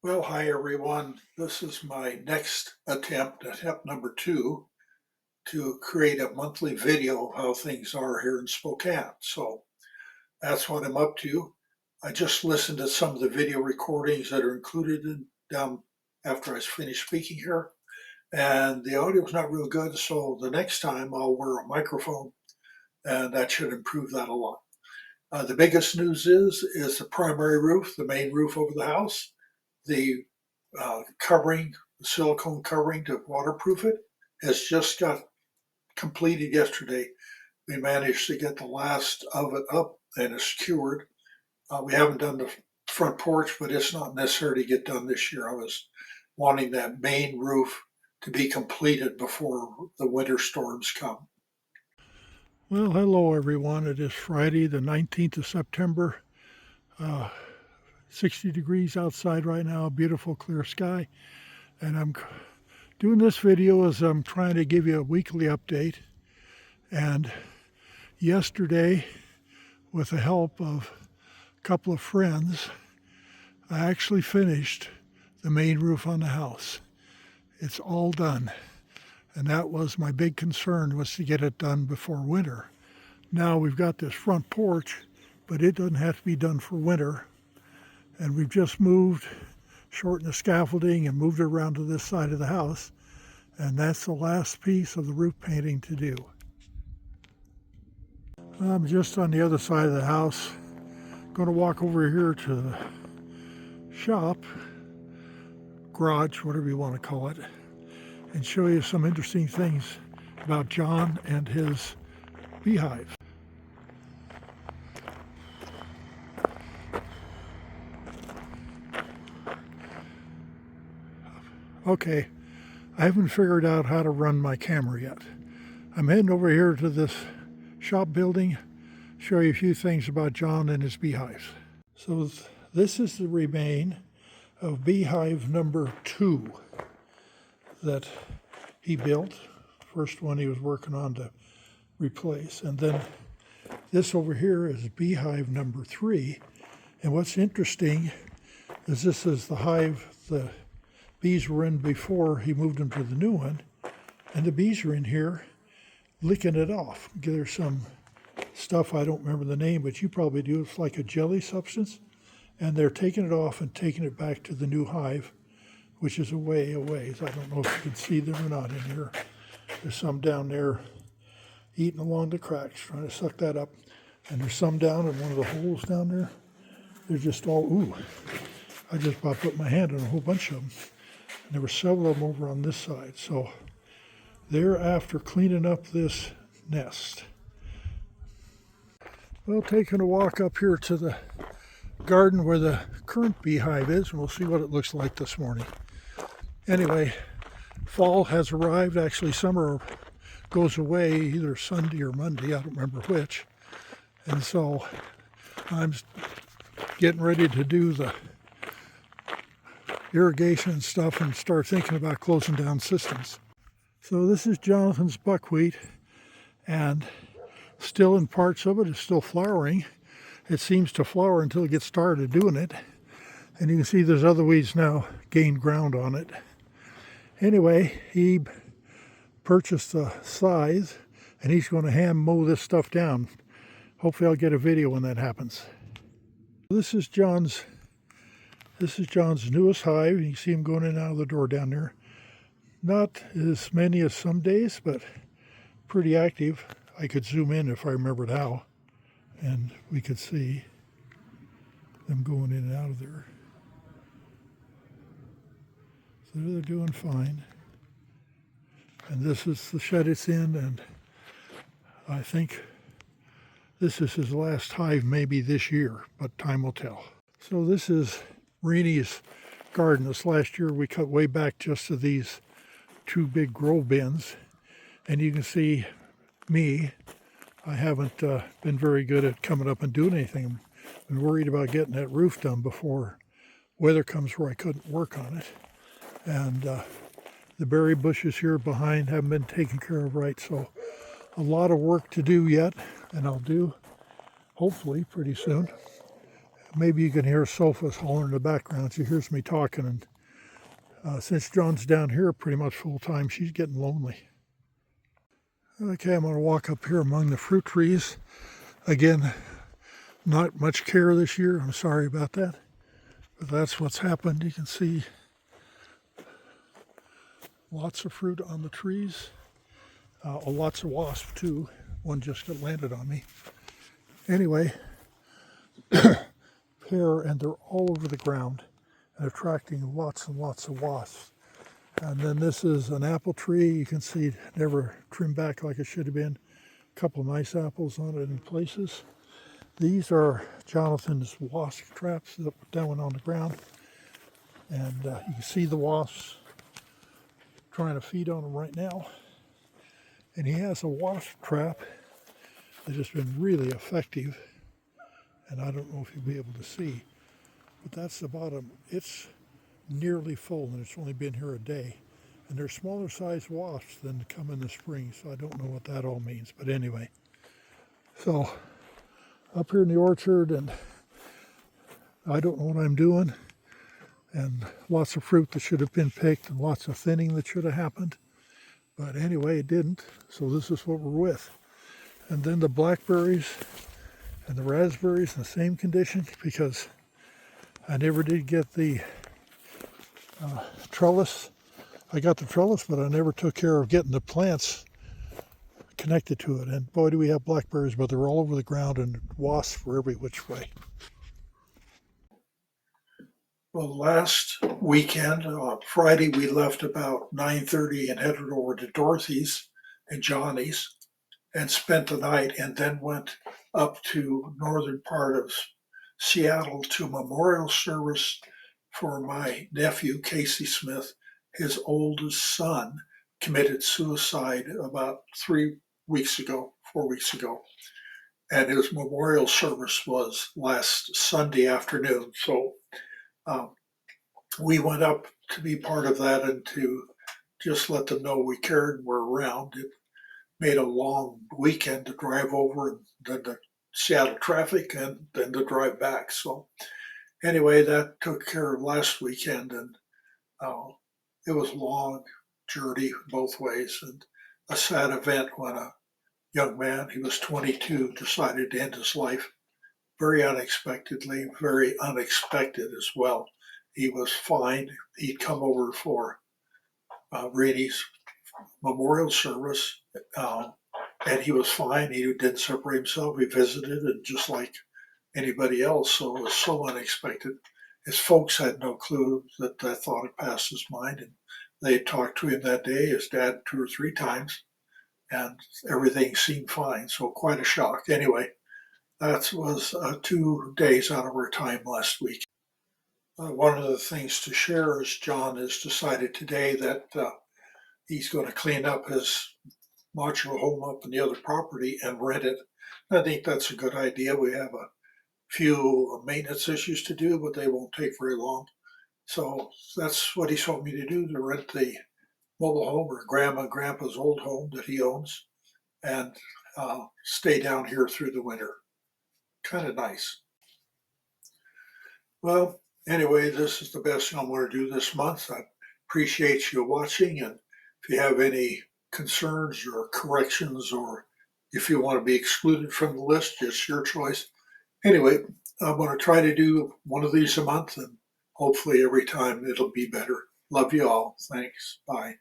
Well, hi everyone. This is my next attempt number two, to create a monthly video of how things are here in Spokane. So that's what I'm up to. I just listened to some of the video recordings that are included down after I finish speaking here, and the audio is not real good. So the next time I'll wear a microphone, and that should improve that a lot. The biggest news is the primary roof, the main roof over the house. The covering, the silicone covering to waterproof it, has just got completed yesterday. We managed to get the last of it up and it's secured. We haven't done the front porch, but it's not necessary to get done this year. I was wanting that main roof to be completed before the winter storms come. Well, hello everyone. It is Friday, the 19th of September. 60 degrees outside right now, beautiful clear sky. And I'm doing this video as I'm trying to give you a weekly update. And yesterday, with the help of a couple of friends, I actually finished the main roof on the house. It's all done. And that was my big concern, was to get it done before winter. Now we've got this front porch, but it doesn't have to be done for winter. And we've just moved, shortened the scaffolding and moved it around to this side of the house. And that's the last piece of the roof painting to do. I'm just on the other side of the house. Going to walk over here to the shop, garage, whatever you want to call it, and show you some interesting things about John and his beehive. Okay, I haven't figured out how to run my camera yet. I'm heading over here to this shop building, show you a few things about John and his beehives. So this is the remain of beehive number 2 that he built. First one he was working on to replace. And then this over here is beehive number 3. And what's interesting is this is the hive the bees were in before he moved them to the new one. And the bees are in here licking it off. There's some stuff, I don't remember the name, but you probably do. It's like a jelly substance. And they're taking it off and taking it back to the new hive, which is a ways. I don't know if you can see them or not in here. There's some down there eating along the cracks, trying to suck that up. And there's some down in one of the holes down there. They're just all, ooh. I just about put my hand on a whole bunch of them. And there were several of them over on this side. So they're after cleaning up this nest. Well, taking a walk up here to the garden where the current beehive is, and we'll see what it looks like this morning. Anyway, fall has arrived. Actually, summer goes away either Sunday or Monday. I don't remember which. And so I'm getting ready to do the irrigation and stuff and start thinking about closing down systems. So this is Jonathan's buckwheat, and still in parts of it is still flowering. It seems to flower until it gets started doing it. And you can see there's other weeds now gained ground on it. Anyway, he purchased the scythe and he's going to hand mow this stuff down. Hopefully I'll get a video when that happens. This is John's newest hive. You can see him going in and out of the door down there. Not as many as some days, but pretty active. I could zoom in if I remembered how, and we could see them going in and out of there. So they're doing fine. And this is the shed it's in, and I think this is his last hive maybe this year, but time will tell. So this is Reenie's garden. This last year we cut way back just to these 2 big grow bins, and you can see me. I haven't been very good at coming up and doing anything. I've been worried about getting that roof done before weather comes where I couldn't work on it. And the berry bushes here behind haven't been taken care of right, so a lot of work to do yet, and I'll do hopefully pretty soon. maybe you can hear Sopha's hollering in the background. She hears me talking, and since John's down here pretty much full time, she's getting lonely. Okay, I'm going to walk up here among the fruit trees. Again, not much care this year. I'm sorry about that. But that's what's happened. You can see lots of fruit on the trees. Lots of wasps too. One just got landed on me. Anyway, pear, and they're all over the ground and attracting lots and lots of wasps. And then this is an apple tree. You can see never trimmed back like it should have been. A couple of nice apples on it in places. These are Jonathan's wasp traps that were down on the ground. And you can see the wasps trying to feed on them right now. And he has a wasp trap that has been really effective. And I don't know if you'll be able to see, but that's the bottom. It's nearly full, and it's only been here a day. And they're smaller sized wasps than come in the spring, so I don't know what that all means. But anyway, so up here in the orchard, and I don't know what I'm doing, and lots of fruit that should have been picked, and lots of thinning that should have happened. But anyway, it didn't, so this is what we're with. And then the blackberries and the raspberries in the same condition, because I never did get the trellis. I got the trellis, but I never took care of getting the plants connected to it. And boy, do we have blackberries, but they're all over the ground, and wasps were every which way. Well, last weekend, on Friday, we left about 9:30 and headed over to Dorothy's and Johnny's and spent the night, and then went up to northern part of Seattle to memorial service for my nephew, Casey Smith. His oldest son committed suicide about 4 weeks ago. And his memorial service was last Sunday afternoon. So we went up to be part of that and to just let them know we cared and were around. It made a long weekend to drive over, and then the Seattle traffic, and then to drive back. So anyway, that took care of last weekend, and it was a long journey both ways, and a sad event when a young man, he was 22, decided to end his life very unexpectedly, very unexpected as well. He was fine. He'd come over for Rainey's memorial service, and he was fine. He didn't separate himself. He visited, and just like anybody else, so it was so unexpected. His folks had no clue that that thought had passed his mind, and they talked to him that day, his dad 2 or 3 times, and everything seemed fine. So quite a shock. Anyway, that was 2 days out of our time last week. One of the things to share is John has decided today that he's going to clean up his modular home up in the other property and rent it. I think that's a good idea. We have a few maintenance issues to do, but they won't take very long. So that's what he told me to do, to rent the mobile home, or grandma and grandpa's old home that he owns, and stay down here through the winter. Kind of nice. Well, anyway, this is the best I'm going to do this month. I appreciate you watching, and if you have any concerns or corrections, or if you want to be excluded from the list, it's your choice. Anyway, I'm going to try to do one of these a month, and hopefully every time it'll be better. Love you all. Thanks. Bye.